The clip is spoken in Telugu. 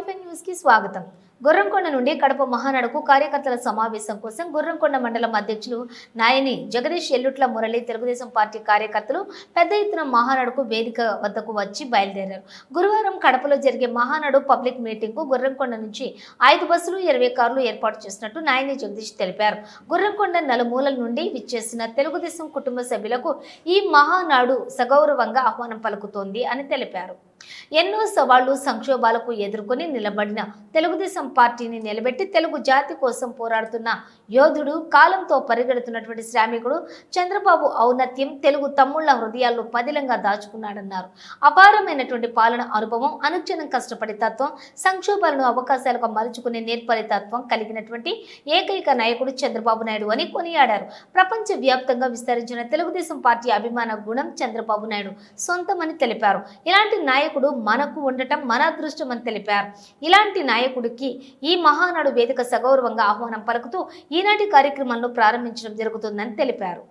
45 న్యూస్ కి స్వాగతం. గుర్రంకొండ నుండి కడప మహానాడుకు కార్యకర్తల సమావేశం కోసం గుర్రంకొండ మండలం అధ్యక్షులు నాయని జగదీష్ ఎల్లుట్ల మురళి తెలుగుదేశం పార్టీ కార్యకర్తలు పెద్ద ఎత్తున మహానాడుకు వేదిక వద్దకు వచ్చి బయలుదేరారు. గురువారం కడపలో జరిగే మహానాడు పబ్లిక్ మీటింగ్ కు గుర్రంకొండ నుంచి 5 బస్సులు 20 కార్లు ఏర్పాటు చేసినట్టు నాయని జగదీష్ తెలిపారు. గుర్రంకొండ నలుమూలల నుండి విచ్చేసిన తెలుగుదేశం కుటుంబ సభ్యులకు ఈ మహానాడు సగౌరవంగా ఆహ్వానం పలుకుతోంది అని తెలిపారు. ఎన్నో సవాళ్లు సంక్షోభాలకు ఎదుర్కొని నిలబడిన తెలుగుదేశం పార్టీని నిలబెట్టి తెలుగు జాతి కోసం పోరాడుతున్న యోధుడు, కాలంతో పరిగెడుతున్నటువంటి శ్రామికుడు చంద్రబాబు ఔన్నత్యం తెలుగు తమ్ముళ్ల హృదయాల్లో పదిలంగా దాచుకున్నాడన్నారు. అపారమైనటువంటి పాలన అనుభవం, అనుక్షణం కష్టపడి తత్వం, సంక్షోభాలను అవకాశాలుగా మలుచుకునే నేర్పరి తత్వం కలిగినటువంటి ఏకైక నాయకుడు చంద్రబాబు నాయుడు అని కొనియాడారు. ప్రపంచ వ్యాప్తంగా విస్తరించిన తెలుగుదేశం పార్టీ అభిమాన గుణం చంద్రబాబు నాయుడు సొంతమని తెలిపారు. ఇలాంటి నాయకుడు మనకు ఉండటం మన అదృష్టం అని తెలిపారు. ఇలాంటి నాయకుడికి ఈ మహానాడు వేదిక సగౌరవంగా ఆహ్వానం పలుకుతూ ఈనాటి కార్యక్రమాలను ప్రారంభించడం జరుగుతుందని తెలిపారు.